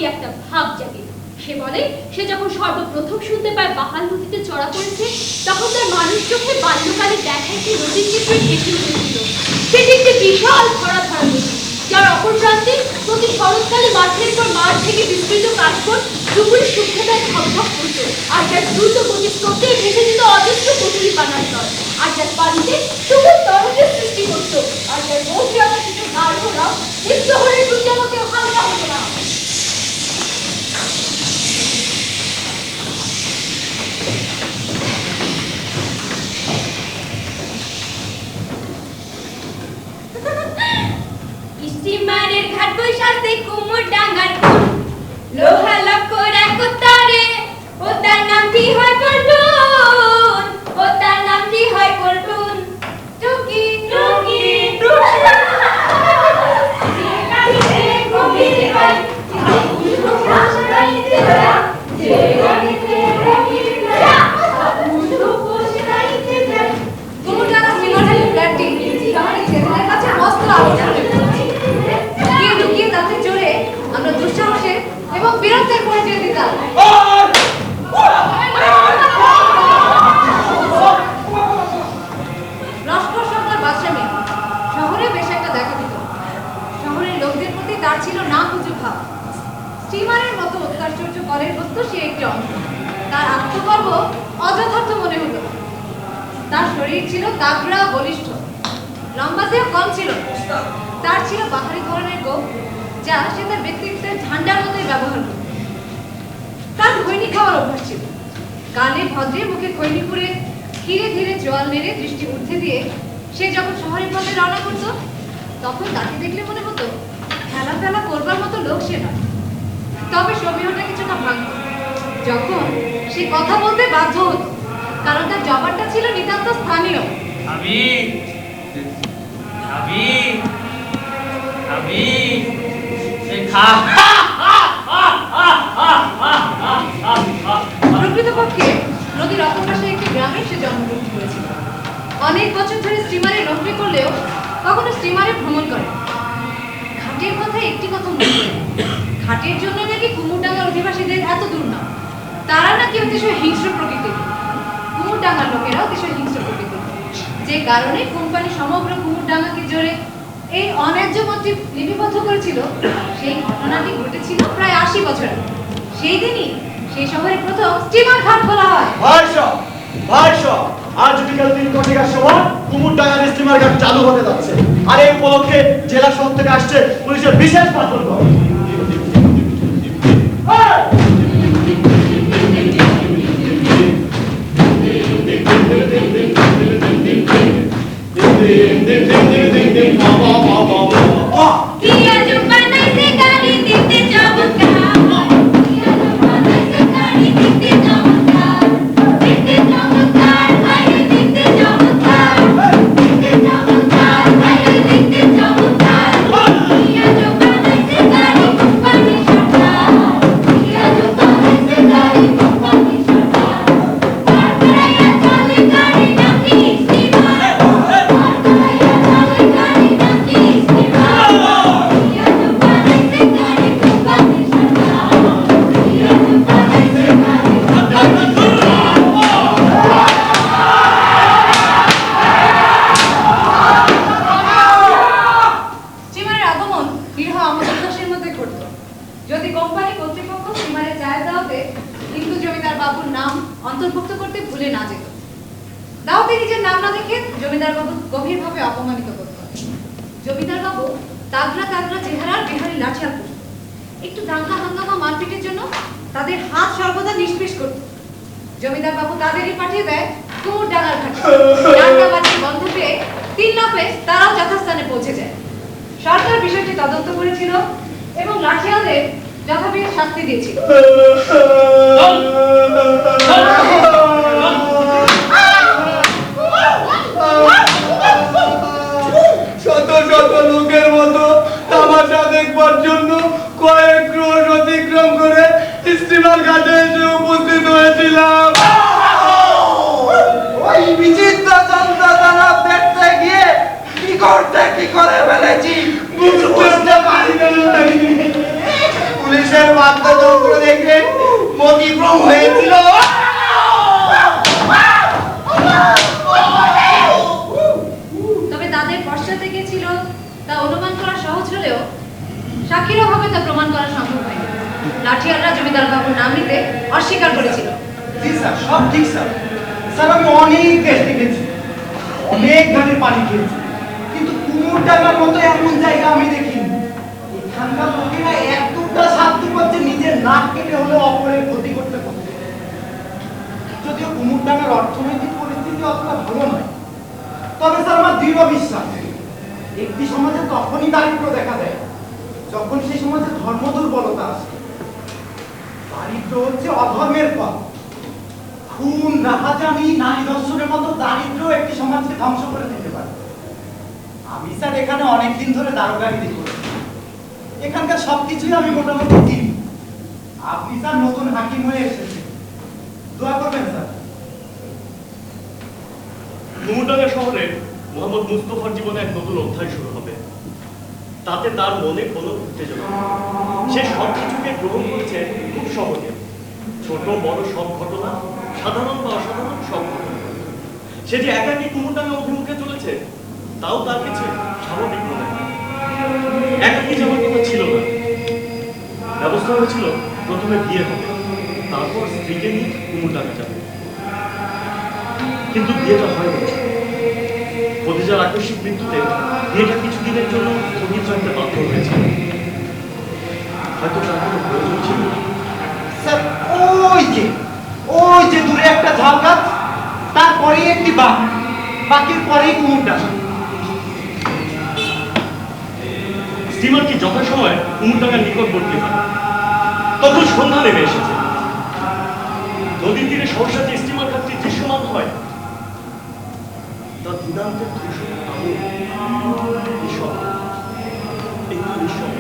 কি একটা ভাব জাগে। সে বলে সে যখন সর্বপ্রথম শুনতে পায় বাহাল নদীতে চড়া পড়েছে, তখন তার মানুষ চোখে বাল্যকালে দেখা একটি নদীর চিত্র ভেসে উঠেছিল। সেটি একটি বিশাল ধরা ধরা নদী, যার অপর প্রান্তে প্রতি শরৎকালে মাঠের পর মাঠ থেকে বিস্তৃত কাশবন দুপুরে শুকনোতায় ঝকঝক করত, আর যার দ্রুত গতির স্রোতে ভেসে যেত অজস্র কচুরি পানার দল, আর যার পানিতে সবুজ তরঙ্গের সৃষ্টি করত, আর যার মৌসি আকাশিত গাঢ়রা নিত্যহরের প্রতি আমাকে হালকা হতো না। স্টিমারের ঘাট বৈশাখে কুমোর ডাঙ্গার কুল, লোহা লক্কর একতারে, ও তার নামটি হয় পল্টন, ও তার নামটি হয় পল্টন। টুকি টুকি এবং বিরক্তের পরিচয় দিতাম। লস্কর সরকার বাদশামী শহরে বেশ একটা দেখা দিত। শহরের লোকদের প্রতি তার ছিল না কিছু ভাব। স্টিমারের মতো অত্যাশ্চর্য করের বস্তু সে একটি অংশ। তার আত্মগর্ব অযথার্থ মনে হতো। তার শরীর ছিল তাগড়া বলিষ্ঠ, লম্বাতেও কম ছিল। তার ছিল বাহারি ধরনের গোপ, যা সে তার ব্যক্তিত্বের ঝান্ডার মতোই ব্যবহার করত। তার খৈনি খাওয়ার অভ্যাস ছিল। কানে ভদ্রে মুখে খৈনি পুরে ধীরে ধীরে জল নেড়ে দৃষ্টি ঊর্ধ্বে দিয়ে সে যখন শহরের পথে রওনা করত, তখন তাকে দেখলে মনে হতো খেলা ফেলা করবার মতো লোক সে নয়। তবে সমীহটা কিছুটা ভাঙত যখন সে কথা বলতে বাধ্য হতো, কারণ তার জবাবটা ছিল নিতান্ত স্থানীয়। প্রকৃতপক্ষে নদীর অপর পাশে একটি গ্রামে সে জন্মগ্রহণ করেছিল। অনেক বছর ধরে স্টিমারে নৌকরি করলেও কখনো স্টিমারে ভ্রমণ করে। ঘাটের কথায় একটি কথা মনে পড়ে, ঘাটের জন্য নাকি কুমুরডাঙ্গার অধিবাসীদের এত দূর না, তারা নাকি অতিশয় হিংস্র প্রকৃতির। কুমুরডাঙ্গার লোকেরা অতিশয় হিংস্র প্রকৃতির, যে কারণে কোম্পানি সমগ্র কুমুরডাঙ্গাকে জোরে এই অন্যায্য মতটি লিপিবদ্ধ করেছিল। সেই ঘটনাটি ঘটেছিল প্রায় 80 বছর আগে। সেই দিনই সেই শহরে প্রথম স্টিমার ঘাট খোলা হয়। আজ বিকাল 3 ঘটিকার সময় কুমুরডাঙ্গার স্টিমার ঘাট চালু হতে যাচ্ছে, আর এই উপলক্ষে জেলা শহর থেকে আসছে পুলিশের বিশেষ পাথর দল। জমিদার বাবু তাদেরই পাঠিয়ে দেয় কুমুরডাঙ্গার ঘাটে। ডাঙ্গা বাজিয়ে বন্ধ পেয়ে 3 লাফে তারাও যথাস্থানে পৌঁছে যায়। সরকার বিষয়টি তদন্ত করেছিল এবং লাঠিয়ালদের যথাবিহিত শাস্তি দিয়েছিল। শত শত লোকের মতো তামাশা দেখবার জন্য কয়েক ক্রোশ অতিক্রম করে স্টিমার ঘাটে এসে উপস্থিত হয়েছিলাম। ওই বিচিত্র যন্ত্রণা দেখতে গিয়ে কি করে ফেলেছি বুঝতে পারি না। পুলিশের বাদ্যযন্ত্র দেখে মতিভ্রম হয়েছিল। তবে তাদের পশ্চাতে কে ছিল তা অনুমান করা সহজ হলেও সাক্ষীর অভাবে তা প্রমাণ করা সম্ভব হয়নি। লাঠিয়াররা জমিদার বাবুর নাম নিতে অস্বীকার করেছিল। জি স্যার, সব ঠিক স্যার। স্যার আমি অনেক দেশ দেখেছি, অনেক গানের পানি খেয়েছি, কিন্তু কুমোরডাঙ্গার মতো এমন জায়গা আমি দেখিনি। এখানকার লোকেরা এতটা সাধ্য পাচ্ছে নিজের নাক কেটে হলেও অপরের ক্ষতি করতে পারে। যদিও কুমোরডাঙ্গার অর্থনৈতিক পরিস্থিতি অতটা ভালো নয়, তবে স্যার আমার দৃঢ় বিশ্বাস একটি সমাজে তখনই দারিদ্র দেখা দেয় যখন সেই সমাজে ধর্ম দুর্বলতা আসে। দারিদ্র হচ্ছে অধর্মের পথ। খুন, রাহাজানি, নারী ধর্ষণের মতো দারিদ্র একটি সমাজকে ধ্বংস করে দিতে পারে। আমি স্যার এখানে অনেকদিন ধরে দারোগাগিরি করি, এখানকার সবকিছুই আমি মোটামুটি চিনি। আপনি স্যার নতুন হাকিম হয়ে এসেছেন, দোয়া করবেন স্যার। কুমুরডাঙ্গা শহরে মোহাম্মদ মুস্তফার জীবনে এক নতুন অধ্যায় শুরু হবে। তাতে তার মনে কোনো উত্তেজনা নেই। সে সব কিছুকে গ্রহণ করেছে খুব সহজে। ছোট বড় সব ঘটনা, সাধারণ বা অসাধারণ সব ঘটনা। সে যে একাকী কুমুরডাঙ্গা অভিমুখে চলেছে তাও তার কাছে স্বাভাবিক মনে হয়। একাকী যাওয়ার কথা ছিল না। ব্যবস্থা হয়েছিল প্রথমে বিয়ে হবে, তারপর স্ত্রীকে নিয়ে কুমুরডাঙ্গা যাবে। কিন্তু বিয়েটা হয়নি। খদিজার আকস্মিক মৃত্যুতে বিয়েটা কিছুদিনের জন্য স্থগিত রাখতে বাধ্য হয়েছে। হয়তো তার কোনো প্রয়োজন ছিল না। স্যার ওই যে দূরে একটা ঝাল গাছ, তারপরেই একটি বাঘ, বাঘের পরেই কুমোরডাঙ্গা। স্টিমারটি যথাসময়ে কুমুরডাঙ্গার নিকটবর্তী হয়। তখন সন্ধ্যা নেমে এসেছে। নদীর তীরে সহসা যে স্টিমার ঘাটটি দৃশ্যমান হয় তা দিনান্তের ধূসর আলো, নিঃশব্দ, একটু নিঃশব্দ।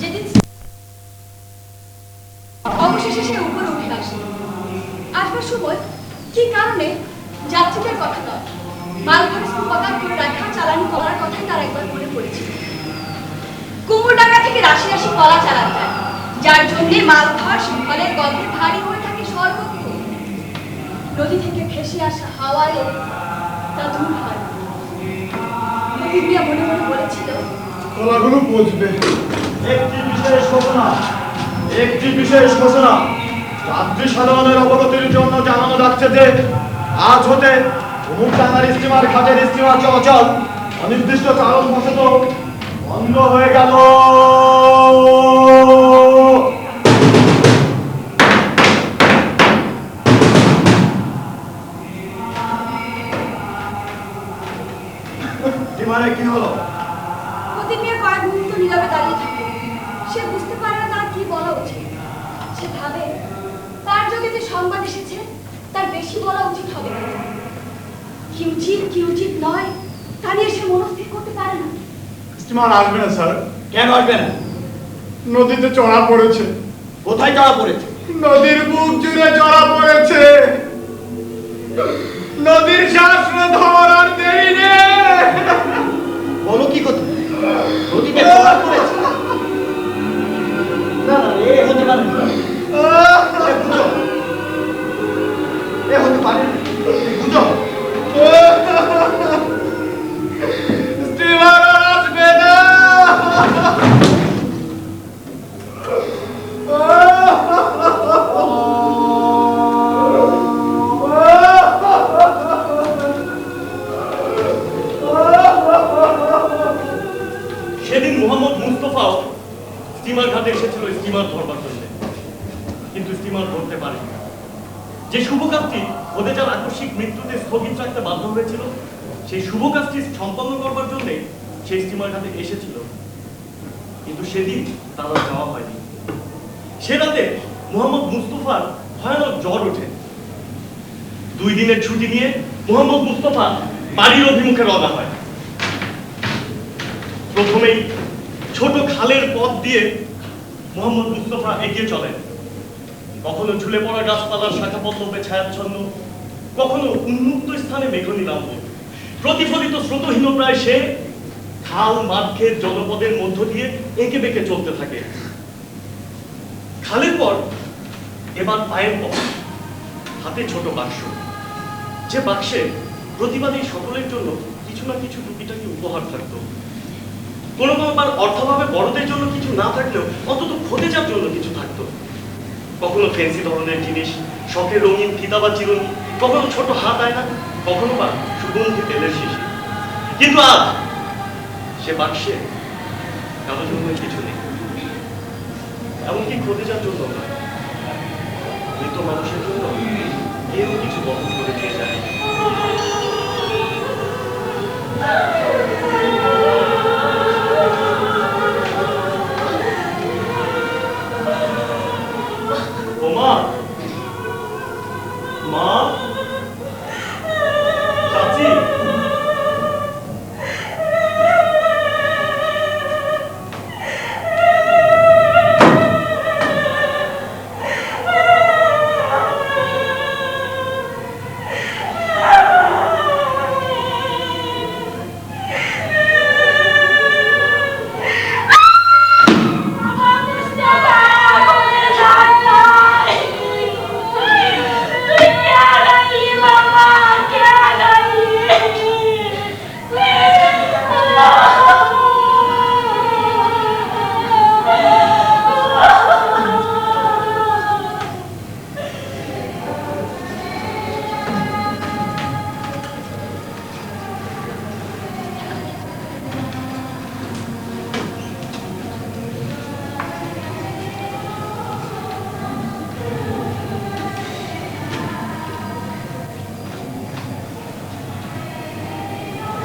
যেদিন অবশেষে সে উপরে উঠে আসে, আসবার সময় কি কারণে যাত্রীদের কথা নয়, মালভারে স্তূপাকার করে রাখা চালানি কলার কথাই তার একবার মনে পড়েছিল। কুমোরডাঙ্গা থেকে রাশি রাশি কলা চালান যায়, যার জন্য মালভার শৃঙ্খলের গন্ধে ভারী হয়ে থাকে সর্বত্র। নদী থেকে ভেসে আসা হাওয়ায়ও তা দূর হয়। প্রতিক্রিয়া মনে মনে বলেছিল, কলাগুলো পচবে। একটি বিশেষ ঘোষণা যাত্রী সাধারণের অবগতির জন্য জানানো যাচ্ছে যে আজ হতে কুমোরডাঙ্গার স্টিমার ঘাটের স্টিমার চলাচল অনির্দিষ্ট কারণবশত বন্ধ হয়ে গেল। স্টিমারে কি হলো? প্রতিক্রিয়া কয়েক মুহূর্ত নীরবে দাঁড়িয়ে থাকে। সে বুঝতে পারে না তার কি বলা উচিত। সে ভাবে তার যোগে যে সংবাদ এসেছে তার বেশি বলা উচিত হবে না। কি উচিত নয় তা নিয়ে সে মনস্থির করতে পারে না। স্টিমার আসবে না স্যার। কেন আসবে না? নদীতে চড়া পড়েছে। কোথায় চড়া পড়েছে? নদীর বুক জুড়ে চড়া পড়েছে। নদীর শ্বাস ধরার দেরি নেই। বলো কি কথা? নদীতে চড়া পড়েছে? না না, এ হতে পারে না। এ হতে পারে না। বুঝো স্টিমার আসবে না। সেদিন মোহাম্মদ মুস্তফাও স্টিমার ঘাটে এসেছিল স্টিমার ধরবার জন্য, কিন্তু স্টিমার ধরতে পারেনি। যে শুভ কাজটি খদিজার আকস্মিক মৃত্যুতে স্থগিত রাখতে বাধ্য হয়েছিল, সেই শুভ কাজটি সম্পন্ন করবার জন্য সেই স্টিমার ঘাটে এসেছিল, কিন্তু সেদিন তার আর যাওয়া হয়নি। সে রাতে মোহাম্মদ মুস্তফার ভয়ানক জ্বর ওঠে। 2 দিনের ছুটি নিয়ে মোহাম্মদ মুস্তফা বাড়ির অভিমুখে রওনা হয়। প্রথমেই ছোট খালের পথ দিয়ে মোহাম্মদ মুস্তফা এগিয়ে চলেন। কখনো ঝুলে পড়া গাছপালার শাখা পল্লবে ছায়াচ্ছন্ন, কখনো উন্মুক্ত স্থানে মেঘনিলাম্ব, প্রতিফলিত স্রোতহীন প্রায় সে খাল মাঠ ক্ষেত জনপদের মধ্য দিয়ে এঁকে বেঁকে চলতে থাকে। খালের পর এবার পায়ের পথ, হাতে ছোট বাক্স, যে বাক্সে প্রতিবাদী সকলের জন্য কিছু না কিছু টুকিটাকি উপহার থাকতো। কোনো বার অর্থাভাবে বড়দের জন্য কিছু না থাকলেও অন্তত খোঁজেজার জন্য কিছু থাকতো। কখনো ফ্যান্সি ধরনের জিনিস, শখের রঙিন ফিতা বা চিরুনি, কখনো ছোট হাত আয়না, কখনো বা সুগন্ধি তেলের শিশি। কিন্তু আজ সে বাক্সে কারো জন্য কিছু নেই, এমনকি খোঁজেজার জন্য নয়, মৃত মানুষের জন্য কেউ কিছু বহন করে দিয়ে যায়। মা, মা, চাচি,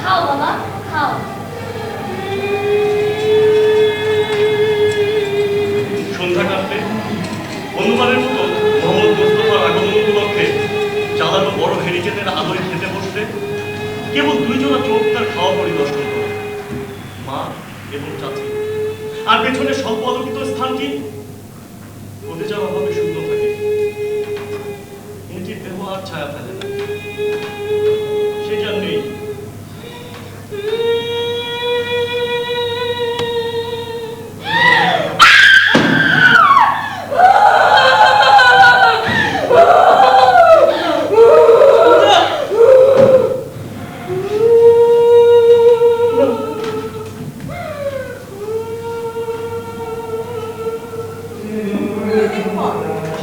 খাও বাবা, খাও। সন্ধ্যা কাটলে অনুমানের মতো মোহাম্মদ মুস্তফার আগমন উপলক্ষে জ্বালানো বড় হেরিকেনের আলোয় খেতে বসলে কেবল দুইজনা চোখ তার খাওয়া পরিদর্শন করে, মা এবং চাচি। আর পেছনে স্বল্প আলোকিত স্থানটি খোঁজেজার অভাবে শূন্য থাকে। এটির দেহ আর ছায়া ফেলে না, সে যার নেই।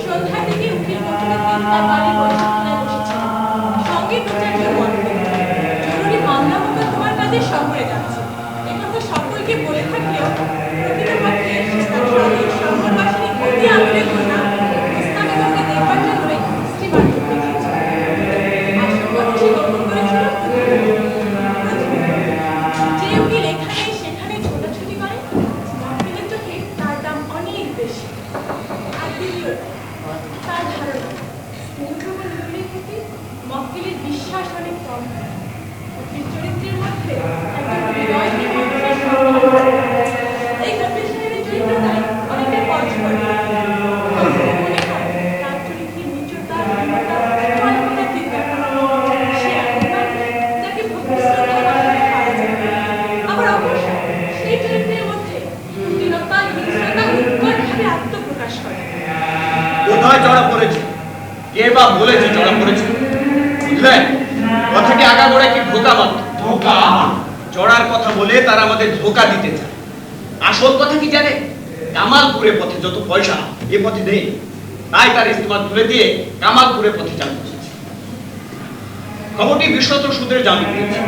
সন্ধ্যা থেকে উকিল মন্ত্রী তার বাড়ি বসেছিল। সঙ্গে প্রচার্য বলবে, জরুরি মামলা মতো তোমার কাজে শহরে যাচ্ছে। একথা সকলকে বলে থাকলেও প্রকৃতপক্ষে শহরবাসীর অতি আগ্রহের জন্য মুস্তাফিজকে দেখবার জন্যই স্টিমার ঢুকতে গিয়েছিল। আসল কথা সে গোপন করেছিল যে উকিল এখানে সেখানে ছোটাছুটি করে, মক্কেলের চোখে তার দাম অনেক বেশি। আর দ্বিতীয়ত, তার ধারণা স্নেহপ্রবণ উকিলের প্রতি মক্কেলের বিশ্বাস অনেক কম। উকিল চরিত্রের মধ্যে একজন হৃদয়হীন মানুষের সম্পর্ক। এই কপিল সাহেবের চরিত্রটাই অনেকটা পরস্পর মনে হয় তার চরিত্রের নিচুতা, হীনতা, চলমনের চিন্তা। সে এমন মানুষ যাকে ভক্তি শ্রদ্ধা করতে পারা যায়। আবার অবশ্য সেই চরিত্রের মধ্যে কুটিলতা, হিংস্রতা উৎকটভাবে আত্মপ্রকাশ করে। কোথায় চড়া পড়েছে? কে বা বলেছে চড়া পড়েছে? বুঝলেন, কথাটি আগাগোড়া কি ধোঁকা মাত্র। ধোঁকা? চড়ার কথা বলে তারা আমাদের ধোঁকা দিতে চায়। আসল কথা কি জানে? কামালপুরের পথে যত পয়সা এ পথে নেই, তাই তার ইস্তেমাল তুলে দিয়ে কামালপুরের পথে চাল বসেছে। খবরটি বিশ্বত সুদের জামিন পেয়েছে।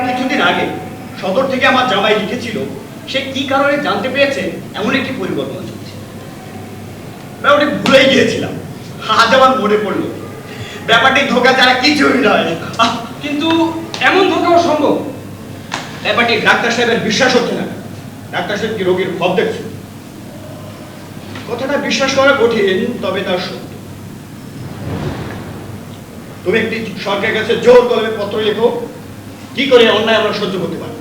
কিছুদিন আগে সদর থেকে আমার জামাই লিখেছিল সে কি কারণে জানতে পেরেছে এমন একটি পরিকল্পনা চলছে। ওটা ভুলেই গিয়েছিলাম, আজ আমার মনে পড়লো। ব্যাপারটি ধোঁকা ছাড়া কিছুই নয়। কিন্তু এমন ধোঁকাও সম্ভব? ব্যাপারটি ডাক্তার সাহেবের বিশ্বাস হচ্ছে না। ডাক্তার সাহেব কি রোগীর খব দেখছে? কথাটা বিশ্বাস করা কঠিন, তবে তার সত্য। তুমি একটি সরকারের কাছে জোর কলমে পত্র লেখো, কি করে অন্যায় আমরা সহ্য করতে পারি।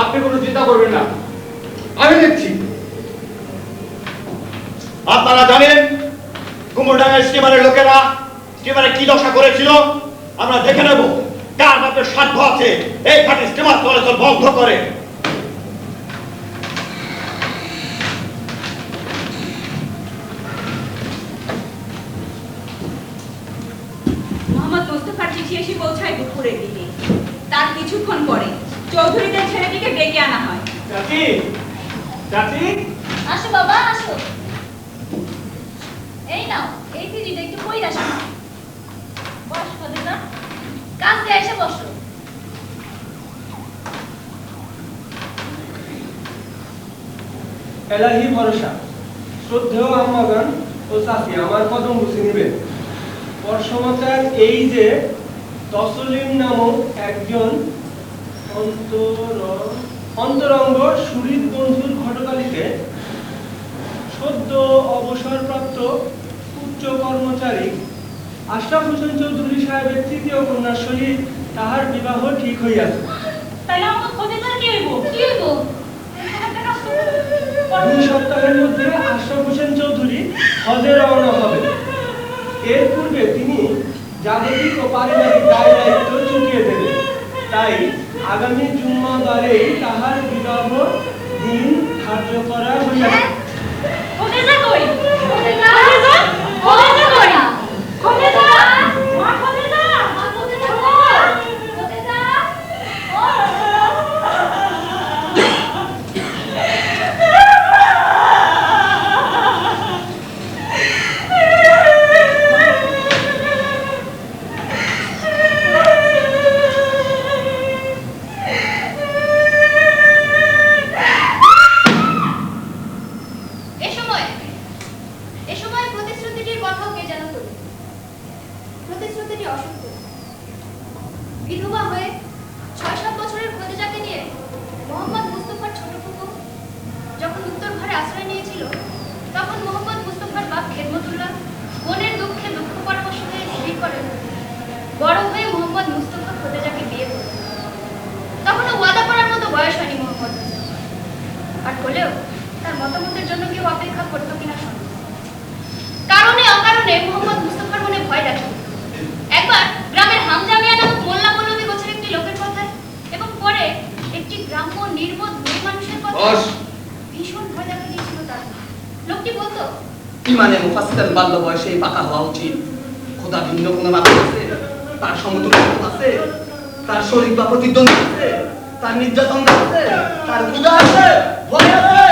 আপনি কোনো চিন্তা করবেন না, আমি লিখছি। আপনারা জানেন কুমোরডাঙ্গা স্টিমারের লোকেরা স্টিমারে কি দশা করেছিল? আমরা দেখে নেব কার হাতে সাধ্য আছে এই ঘাটে স্টিমার চলাচল বন্ধ করে। মোহাম্মদ মোস্তফার চিঠি এসে পৌঁছায় দুপুরের দিকে। তার কিছুক্ষণ পরে চৌধুরীদের ছেলেটিকে ডেকে আনা হয়। চাচি চাচি আসো বাবা আসো। এই নাও এই চিঠিটা একটু পড়ে আসো। বস খদিজা, কাছে এসে বসো। এলাহি ভরসা শ্রদ্ধেয় আম্মাগান ও চাচি আমার কদম বুঝে নেবেন। বর্ষমাতার এই যে তসলিম নামক একজন অন্তরঙ্গ সুহৃদ বন্ধুর ঘটকালিতে সদ্য অবসরপ্রাপ্ত উচ্চ কর্মচারী আশরাফ হোসেন চৌধুরী সাহেবের তৃতীয় কন্যার সহিত তাহার বিবাহ ঠিক হইয়াছে। তাহলে আমার খদিজার কি হইব? কি হইব? 2 সপ্তাহের মধ্যে আশরাফ হোসেন চৌধুরী হজে রওনা হবে। এর পূর্বে তিনি জাগতিক ও পারিবারিক দায় দায়িত্ব চুকিয়ে দেবেন। তাই আগামী জুম্মাবারেই তাহার বিবাহ দিন ধার্য করা হইয়াছে। খদিজা কই? খদিজা খদিজা? খদিজা কই? খদিজা মা খদিজা? মা খদিজা কই? খদিজা এ সময় প্রতিশ্রুতিটির কথাও কে যেন বলল। প্রতিশ্রুতিটি অসত্য। বিধবা হয়ে 6-7 বছরের খদিজাকে নিয়ে মোহাম্মদ মুস্তফার ছোট ফুফু যখন উত্তর ঘরে আশ্রয় নিয়েছিল, তখন মোহাম্মদ মুস্তফার বাপ খেদমতুল্লাহ বোনের দুঃখে দুঃখ পরামর্শ হয়ে স্থির করেন বড় হয়ে মোহাম্মদ মুস্তফা খদিজাকে বিয়ে করবেন। তখনও ওয়াদা করার মতো বয়স হয়নি মোহাম্মদ মুস্তফা। আর হলেও তার মতামতের জন্য কেউ অপেক্ষা করতো কিনা সন্দেহ। কারণে অকারণে মোহাম্মদ মুস্তফার মনে ভয় দেখা দিত। একবার গ্রামের হামজামিয়া নামক মোল্লা মৌলভী গোছের একটি লোকের কথায় এবং পরে একটি গ্রাম্য নির্বোধ মেয়ে মানুষের কথায় ভীষণ ভয় দেখা দিয়েছিল তার। লোকটি বলতো, ইমানে মুফাসসির বাল্য বয়সে পাকা হওয়া উচিত। খোদা ভিন্ন কোনো মাপে আছে, তার সমতুল্য আছে, তার শরীর বা প্রতিদ্বন্দ্বী আছে, তার নির্যাতন আছে, তার ক্ষুধা আছে, ভয় আছে।